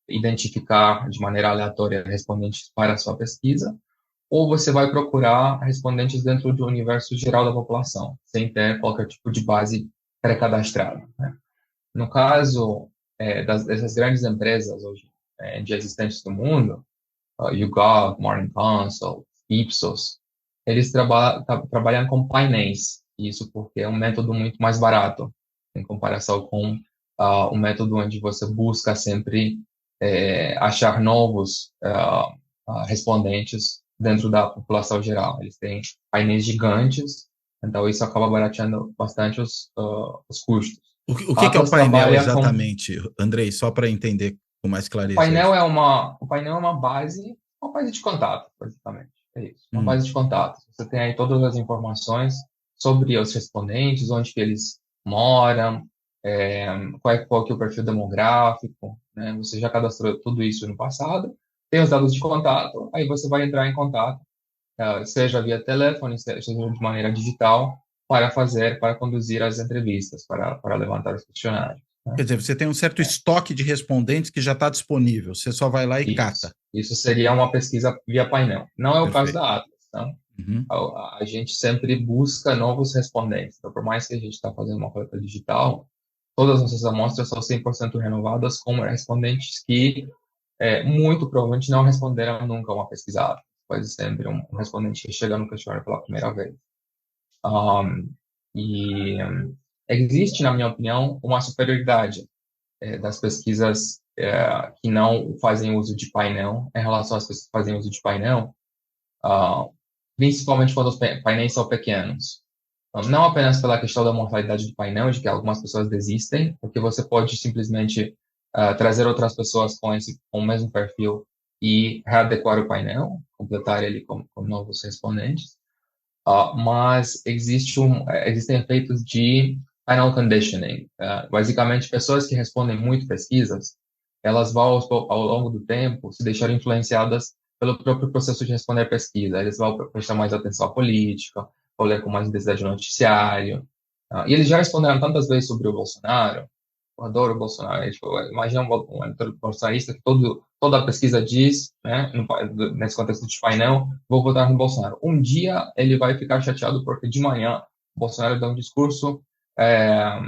identificar de maneira aleatória respondentes para a sua pesquisa, ou você vai procurar respondentes dentro do universo geral da população, sem ter qualquer tipo de base pré-cadastrada, né? No caso dessas grandes empresas hoje de existentes no mundo, YouGov, Morning Consult, Ipsos, eles trabalham com painéis, isso porque é um método muito mais barato, em comparação com um método onde você busca sempre achar novos respondentes dentro da população geral. Eles têm painéis gigantes, então isso acaba barateando bastante os custos. O que é o painel exatamente, Andrei, só para entender com mais clareza? O painel é uma base de contato, basicamente. É isso, uma base de contato. Você tem aí todas as informações sobre os respondentes, onde que eles moram, qual que é o perfil demográfico, né? Você já cadastrou tudo isso no passado, tem os dados de contato, aí você vai entrar em contato, seja via telefone, seja de maneira digital, para conduzir as entrevistas, para levantar os questionários. Quer dizer, você tem um certo estoque de respondentes que já está disponível, você só vai lá e cata. Isso seria uma pesquisa via painel. Não é o caso da Atlas, tá? A gente sempre busca novos respondentes. Então, por mais que a gente está fazendo uma coleta digital, todas as nossas amostras são 100% renovadas com respondentes que muito provavelmente não responderam nunca uma pesquisa Atlas. Quase sempre um respondente que chega no questionário pela primeira vez. Existe, na minha opinião, uma superioridade das pesquisas que não fazem uso de painel em relação às pessoas que fazem uso de painel, principalmente quando os painéis são pequenos. Não apenas pela questão da mortalidade do painel, de que algumas pessoas desistem, porque você pode simplesmente trazer outras pessoas com o mesmo perfil e readequar o painel, completar ele com novos respondentes. Mas existem efeitos de final conditioning. Basicamente, pessoas que respondem muito pesquisas, elas vão, ao longo do tempo, se deixar influenciadas pelo próprio processo de responder pesquisa. Eles vão prestar mais atenção à política, vão ler com mais intensidade o noticiário. E eles já responderam tantas vezes sobre o Bolsonaro. Eu adoro o Bolsonaro. Tipo, imagina um eleitor bolsonarista que toda a pesquisa diz, né, nesse contexto de painel, vou votar no Bolsonaro. Um dia ele vai ficar chateado porque de manhã o Bolsonaro dá um discurso é,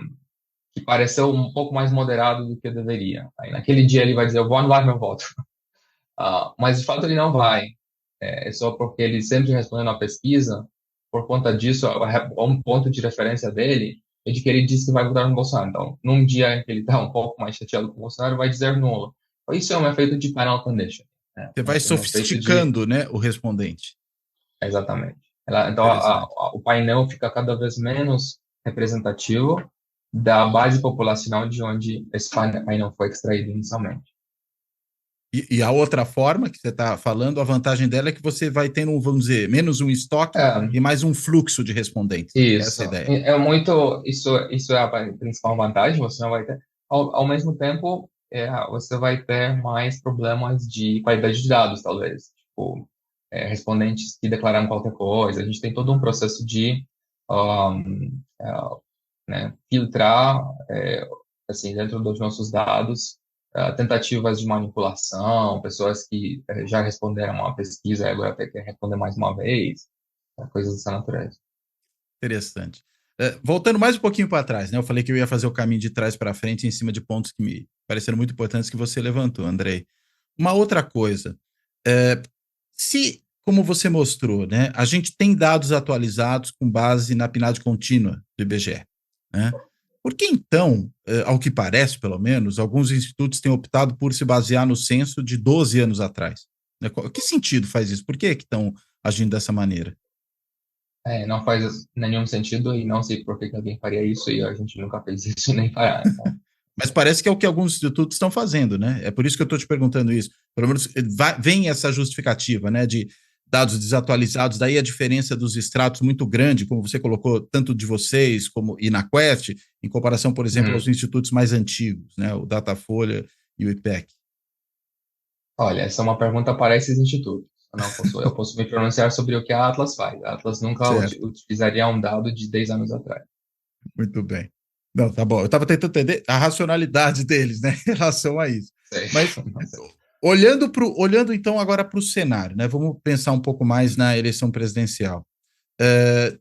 que pareceu um pouco mais moderado do que deveria. Aí naquele dia ele vai dizer, eu vou anular meu voto. Mas de fato ele não vai. É só porque ele sempre respondeu na pesquisa, por conta disso, um ponto de referência dele é de que ele disse que vai votar no Bolsonaro. Então, num dia em que ele está um pouco mais chateado com o Bolsonaro, vai dizer nulo. Então, isso é um efeito de panel condition. Né? Você vai Um efeito de... sofisticando, né, o respondente. Exatamente. Então, Interessante. o painel fica cada vez menos representativo da base populacional de onde esse painel foi extraído inicialmente. E a outra forma que você está falando, a vantagem dela é que você vai tendo, vamos dizer, menos um estoque É, e mais um fluxo de respondentes. Essa Isso. é a ideia. É muito. Isso é a principal vantagem. Você não vai ter. Ao mesmo tempo, você vai ter mais problemas de qualidade de dados, talvez. Tipo, respondentes que declararam qualquer coisa. A gente tem todo um processo de é, né, filtrar, assim, dentro dos nossos dados, tentativas de manipulação, pessoas que já responderam uma pesquisa e agora querem responder mais uma vez, coisas dessa natureza. Interessante. Voltando mais um pouquinho para trás, né? Eu falei que eu ia fazer o caminho de trás para frente em cima de pontos que me pareceram muito importantes que você levantou, Andrei. Uma outra coisa, se, como você mostrou, né, a gente tem dados atualizados com base na PNAD contínua do IBGE, né? Por que então, ao que parece, pelo menos, alguns institutos têm optado por se basear no censo de 12 anos atrás? Né? Que sentido faz isso? Por que estão agindo dessa maneira? Não faz nenhum sentido e não sei por que alguém faria isso e a gente nunca fez isso nem fará. Então. Mas parece que é o que alguns institutos estão fazendo, né? É por isso que eu estou te perguntando isso. Pelo menos vem essa justificativa, né? De dados desatualizados, daí a diferença dos extratos muito grande, como você colocou, tanto de vocês como e na Quest, em comparação, por exemplo, aos institutos mais antigos, né? O Datafolha e o IPEC. Olha, essa é uma pergunta para esses institutos. Eu posso me pronunciar sobre o que a Atlas faz. A Atlas nunca Certo. utilizaria um dado de 10 anos atrás. Muito bem. Não, tá bom. Eu estava tentando entender a racionalidade deles, né, em relação a isso. Sei. Mas olhando então agora para o cenário, né? Vamos pensar um pouco mais na eleição presidencial.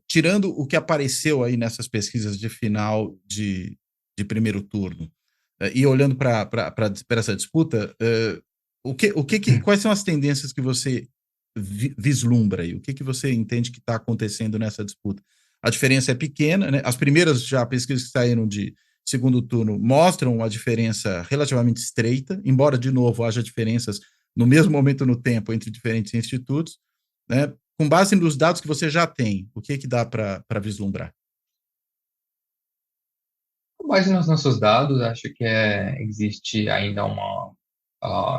Tirando o que apareceu aí nessas pesquisas de final de primeiro turno, e olhando para essa disputa, quais são as tendências que você vislumbra aí? O que você entende que está acontecendo nessa disputa? A diferença é pequena, né? As primeiras já pesquisas que saíram de segundo turno mostram uma diferença relativamente estreita, embora, de novo, haja diferenças no mesmo momento no tempo entre diferentes institutos, né? Com base nos dados que você já tem, o que dá para vislumbrar? Com base nos nossos dados, acho que existe ainda uma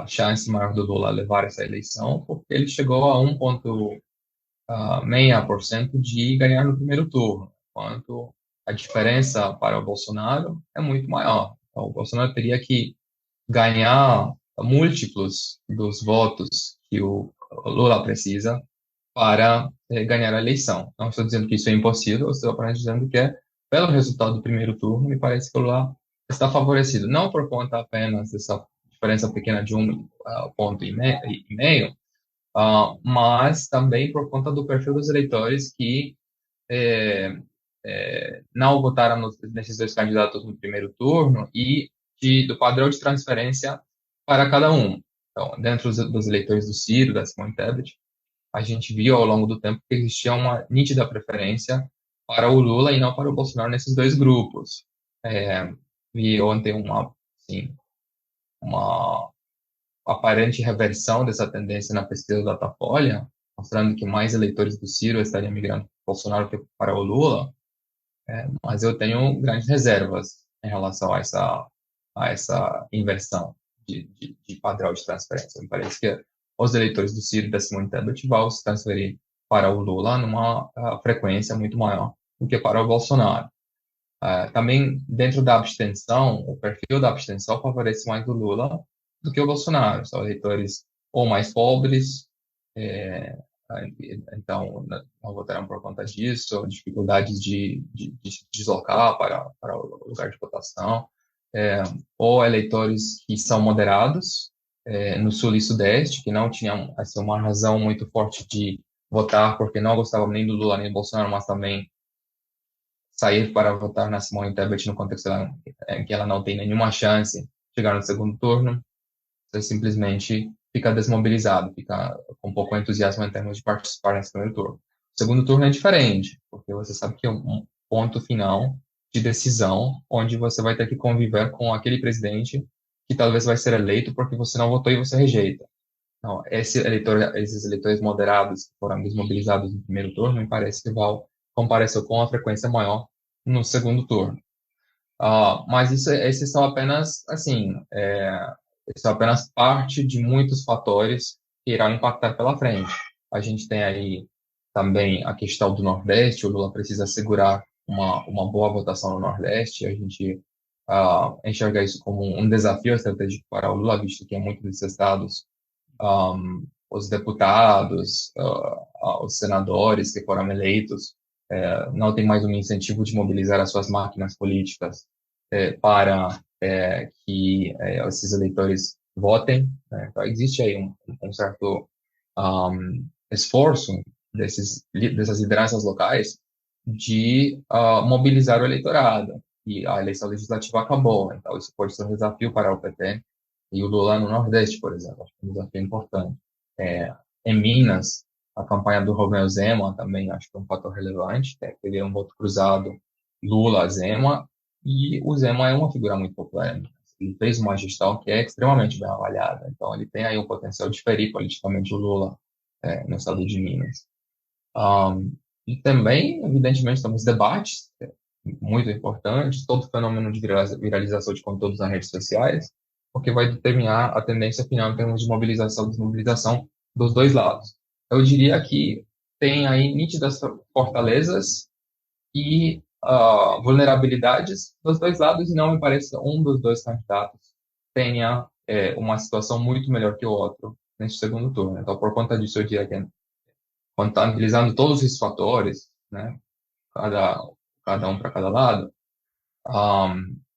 chance maior do Lula levar essa eleição, porque ele chegou a 1,6% de ganhar no primeiro turno, enquanto a diferença para o Bolsonaro é muito maior. Então, o Bolsonaro teria que ganhar múltiplos dos votos que o Lula precisa para ganhar a eleição. Não estou dizendo que isso é impossível, estou apenas dizendo que pelo resultado do primeiro turno, me parece que o Lula está favorecido, não por conta apenas dessa diferença pequena de 1,5 ponto, mas também por conta do perfil dos eleitores que não votaram nesses dois candidatos no primeiro turno e do padrão de transferência para cada um. Então, dentro dos eleitores do Ciro, da Simone Tebet, a gente viu ao longo do tempo que existia uma nítida preferência para o Lula e não para o Bolsonaro nesses dois grupos. Vi ontem uma aparente reversão dessa tendência na pesquisa do Datafolha, mostrando que mais eleitores do Ciro estariam migrando para o Bolsonaro que para o Lula, mas eu tenho grandes reservas em relação a essa inversão de padrão de transferência. Me parece que os eleitores do Ciro e da Simone Tebet vão se transferir para o Lula numa frequência muito maior do que para o Bolsonaro. Também, dentro da abstenção, o perfil da abstenção favorece mais o Lula do que o Bolsonaro. São eleitores ou mais pobres, então não votaram por conta disso, dificuldades de se deslocar para o lugar de votação, ou eleitores que são moderados, no Sul e Sudeste, que não tinham assim, uma razão muito forte de votar porque não gostavam nem do Lula nem do Bolsonaro, mas também sair para votar na Simone Tebet no contexto em que ela não tem nenhuma chance de chegar no segundo turno. Você simplesmente fica desmobilizado, fica com pouco entusiasmo em termos de participar nesse primeiro turno. O segundo turno é diferente, porque você sabe que é um ponto final de decisão, onde você vai ter que conviver com aquele presidente que talvez vai ser eleito porque você não votou e você rejeita. Então, esses eleitores moderados que foram desmobilizados no primeiro turno, me parece que vão comparecer com uma frequência maior no segundo turno. Mas esses são apenas, assim, isso é apenas parte de muitos fatores que irão impactar pela frente. A gente tem aí também a questão do Nordeste, o Lula precisa assegurar uma boa votação no Nordeste, a gente enxerga isso como um desafio estratégico para o Lula, visto que em muitos desses estados os deputados, os senadores que foram eleitos não têm mais um incentivo de mobilizar as suas máquinas políticas para que esses eleitores votem, né? Então, existe aí um certo esforço dessas lideranças locais de mobilizar o eleitorado. E a eleição legislativa acabou, então isso pode ser um desafio para o PT e o Lula no Nordeste, por exemplo, acho que é um desafio importante. Em Minas, a campanha do Romeu Zema também acho que é um fator relevante, teve um voto cruzado Lula-Zema, e o Zema é uma figura muito popular. Ele fez uma gestão que é extremamente bem avaliada, então ele tem aí o potencial de ferir politicamente o Lula no estado de Minas. E também, evidentemente, temos debates muito importantes, todo o fenômeno de viralização de conteúdos nas redes sociais, porque vai determinar a tendência final em termos de mobilização e desmobilização dos dois lados. Eu diria que tem aí nítidas fortalezas e vulnerabilidades dos dois lados, e não me parece que um dos dois candidatos tenha uma situação muito melhor que o outro nesse segundo turno. Então, por conta disso, eu diria que, contabilizando todos esses fatores, né, cada um para cada lado,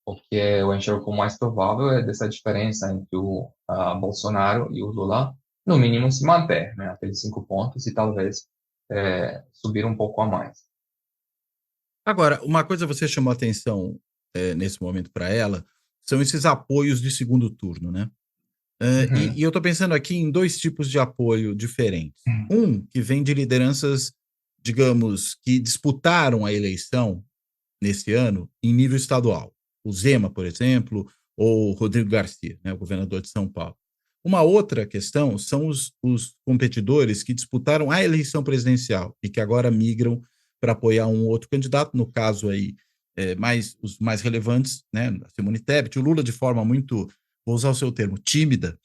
o que eu enxergo como mais provável é dessa diferença entre o Bolsonaro e o Lula, no mínimo, se manter, né, aqueles 5 pontos, e talvez subir um pouco a mais. Agora, uma coisa você chamou atenção nesse momento para ela, são esses apoios de segundo turno, né? Uhum. E eu estou pensando aqui em dois tipos de apoio diferentes. Um que vem de lideranças, digamos, que disputaram a eleição nesse ano em nível estadual. O Zema, por exemplo, ou o Rodrigo Garcia, né, o governador de São Paulo. Uma outra questão são os competidores que disputaram a eleição presidencial e que agora migram para apoiar um outro candidato, no caso aí, os mais relevantes, né, a Simone Tebet, o Lula de forma muito, vou usar o seu termo, tímida,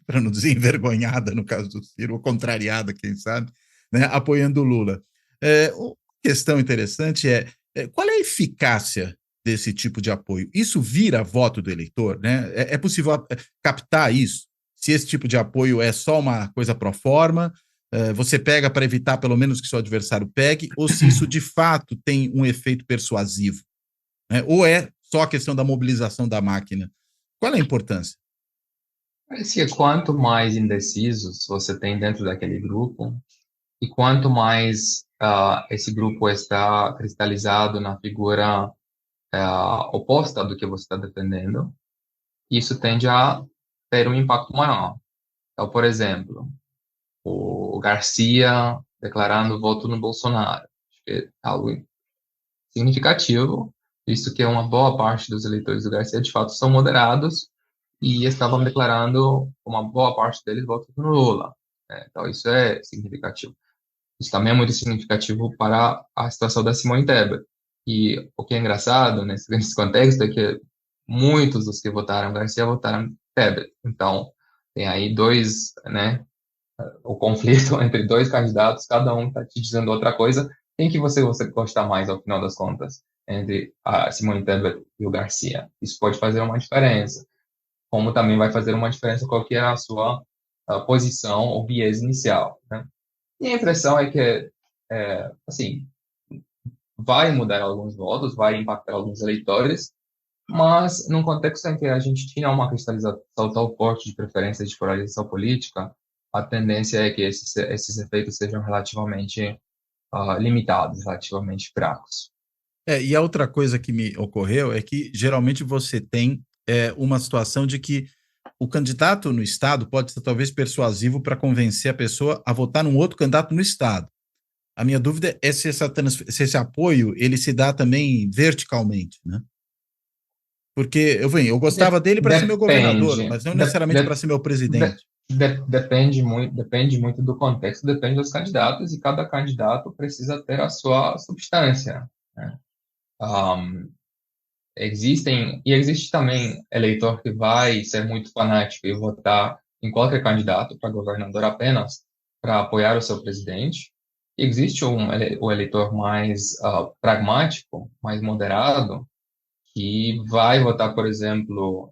para não dizer envergonhada, no caso do Ciro, ou contrariada, quem sabe, né, apoiando o Lula. Uma questão interessante qual é a eficácia desse tipo de apoio? Isso vira voto do eleitor, né? É possível captar isso? Se esse tipo de apoio é só uma coisa pro forma, você pega para evitar pelo menos que seu adversário pegue, ou se isso de fato tem um efeito persuasivo, né? Ou é só a questão da mobilização da máquina? Qual é a importância? Parece que quanto mais indecisos você tem dentro daquele grupo, e quanto mais esse grupo está cristalizado na figura oposta do que você está defendendo, isso tende a ter um impacto maior. Então, por exemplo, o Garcia declarando voto no Bolsonaro. Acho que é algo significativo, visto que uma boa parte dos eleitores do Garcia, de fato, são moderados e estavam declarando uma boa parte deles voto no Lula. Então, isso é significativo. Isso também é muito significativo para a situação da Simone Tebet. E o que é engraçado nesse contexto é que muitos dos que votaram Garcia votaram Tebet. Então, tem aí dois, né, o conflito entre dois candidatos, cada um está te dizendo outra coisa. Quem que você gosta mais, ao final das contas, entre a Simone Tebet e o Garcia? Isso pode fazer uma diferença, como também vai fazer uma diferença qual que é a sua posição ou viés inicial, né? E a impressão é que, assim, vai mudar alguns votos, vai impactar alguns eleitores, mas num contexto em que a gente tinha uma cristalização tão forte de preferências de polarização política, a tendência é que esses efeitos sejam relativamente limitados, relativamente fracos. E a outra coisa que me ocorreu é que geralmente você tem uma situação de que o candidato no estado pode ser talvez persuasivo para convencer a pessoa a votar num outro candidato no estado. A minha dúvida é se esse apoio ele se dá também verticalmente, né? Porque eu gostava dele para ser meu governador, Depende, mas não necessariamente para ser meu de- presidente. depende muito do contexto, depende dos candidatos, e cada candidato precisa ter a sua substância, né? Um, existe também eleitor que vai ser muito fanático e votar em qualquer candidato para governador apenas para apoiar o seu presidente. Existe o eleitor mais pragmático, mais moderado, que vai votar, por exemplo,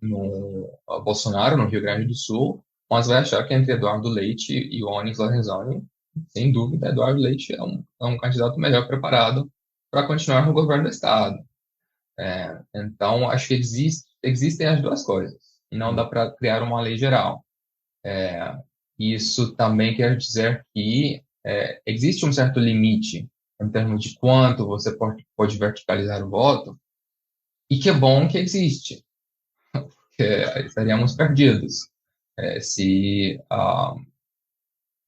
no Bolsonaro, no Rio Grande do Sul, mas vai achar que entre Eduardo Leite e Onyx Lorenzoni, sem dúvida, Eduardo Leite é um candidato melhor preparado para continuar no governo do Estado. Então, acho que existem as duas coisas, e não dá para criar uma lei geral. Isso também quer dizer que existe um certo limite em termos de quanto você pode verticalizar o voto, e que é bom que existe, porque estaríamos perdidos se,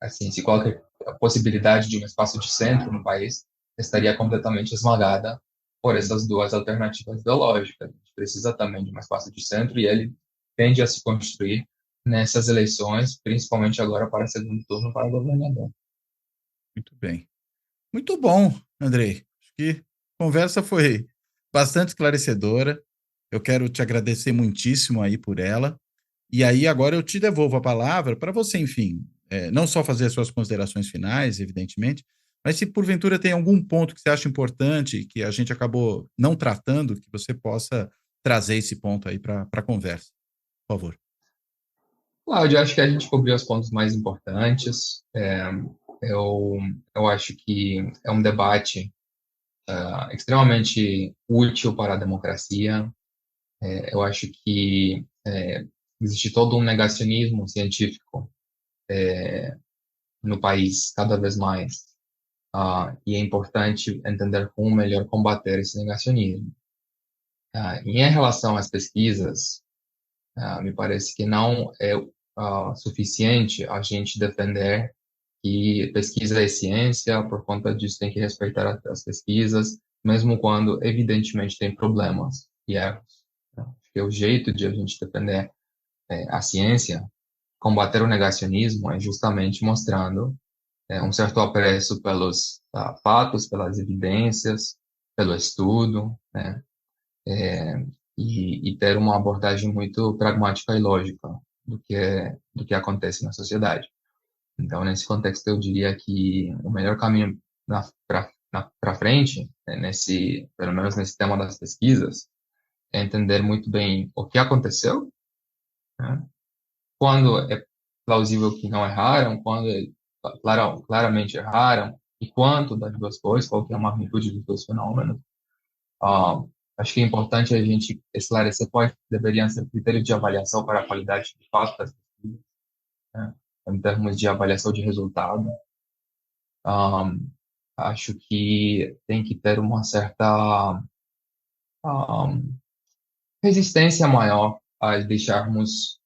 se qualquer possibilidade de um espaço de centro no país estaria completamente esmagada por essas duas alternativas ideológicas. A gente precisa também de um espaço de centro, e ele tende a se construir nessas eleições, principalmente agora para segundo turno para governador. Muito bem. Muito bom, Andrei. Acho que a conversa foi bastante esclarecedora. Eu quero te agradecer muitíssimo aí por ela. E aí agora eu te devolvo a palavra para você, enfim, não só fazer as suas considerações finais, evidentemente, mas se porventura tem algum ponto que você acha importante, que a gente acabou não tratando, que você possa trazer esse ponto aí para a conversa, por favor. Cláudio, eu acho que a gente cobriu os pontos mais importantes. Eu, eu acho que é um debate extremamente útil para a democracia. Eu acho que existe todo um negacionismo científico no país, cada vez mais. E é importante entender como melhor combater esse negacionismo. E em relação às pesquisas, me parece que não é suficiente a gente defender que pesquisa é ciência, por conta disso tem que respeitar as pesquisas, mesmo quando evidentemente tem problemas e erros, né? Acho que o jeito de a gente defender a ciência, combater o negacionismo, é justamente mostrando um certo apreço pelos fatos, pelas evidências, pelo estudo, né? E ter uma abordagem muito pragmática e lógica do que acontece na sociedade. Então, nesse contexto, eu diria que o melhor caminho para frente, pelo menos nesse tema das pesquisas, é entender muito bem o que aconteceu, né? Quando é plausível que não erraram, quando claramente erraram, e quanto das duas coisas, qual que é a magnitude dos dois fenômenos. Ah, acho que é importante a gente esclarecer quais deveriam ser critérios de avaliação para a qualidade de fato das pesquisas, né? Em termos de avaliação de resultado. Acho que tem que ter uma certa resistência maior a deixarmos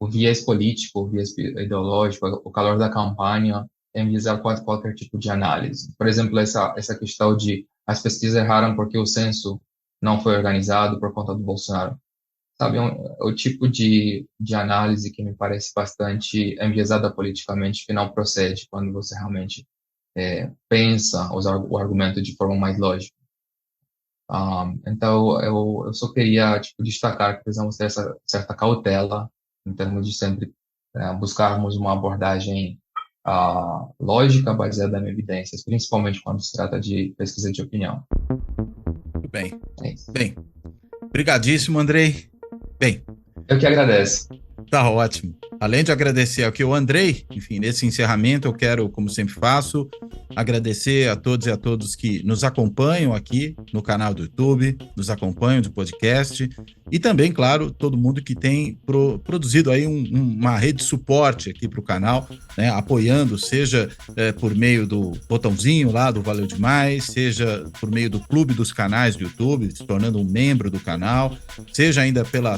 o viés político, o viés ideológico, o calor da campanha, enviesar qualquer tipo de análise. Por exemplo, essa questão de as pesquisas erraram porque o censo não foi organizado por conta do Bolsonaro. Sabe, o tipo de análise que me parece bastante enviesada politicamente, que não procede quando você realmente pensa, usar o argumento de forma mais lógica. Então, eu só queria destacar que precisamos ter essa certa cautela em termos de sempre buscarmos uma abordagem lógica, baseada em evidências, principalmente quando se trata de pesquisa de opinião. Muito bem. É isso. Bem, brigadíssimo, Andrei. Bem, eu que agradeço. tá ótimo. Além de agradecer aqui o Andrei, enfim, nesse encerramento eu quero, como sempre faço, agradecer a todos e a todos que nos acompanham aqui no canal do YouTube, nos acompanham do podcast e também, claro, todo mundo que tem produzido aí uma rede de suporte aqui para o canal, né, apoiando, seja por meio do botãozinho lá do Valeu Demais, seja por meio do Clube dos Canais do YouTube, se tornando um membro do canal, seja ainda pela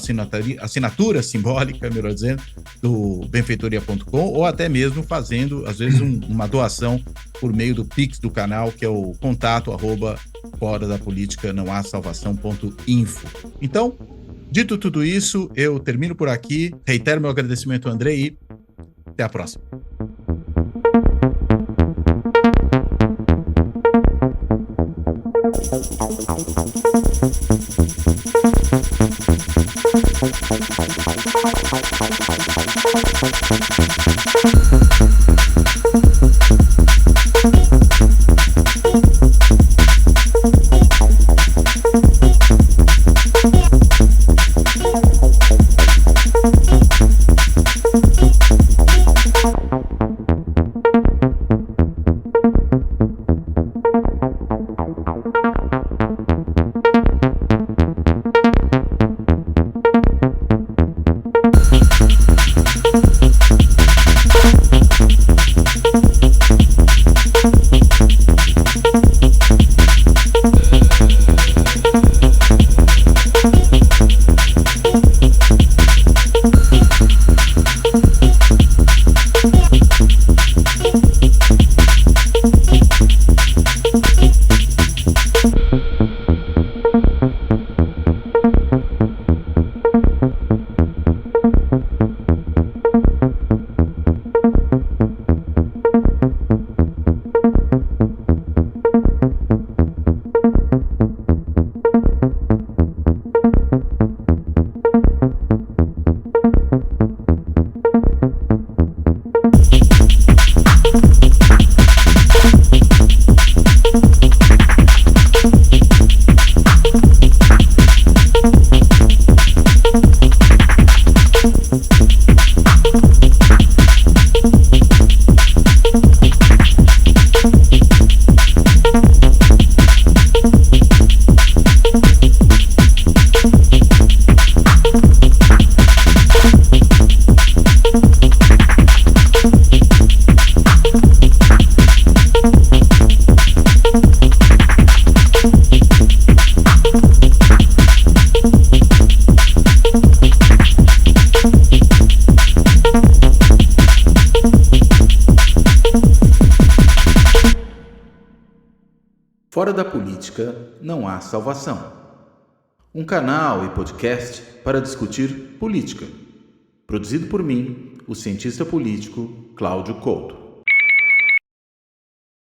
assinatura simbólica, melhor dizendo, do benfeitoria.com, ou até mesmo fazendo, às vezes, uma doação por meio do Pix do canal, que é o contato@fora da política não há salvação.info. Então, dito tudo isso, eu termino por aqui, reitero meu agradecimento ao Andrei e até a próxima. Fora da política não há salvação. Um canal e podcast para discutir política. Produzido por mim, o cientista político Cláudio Couto.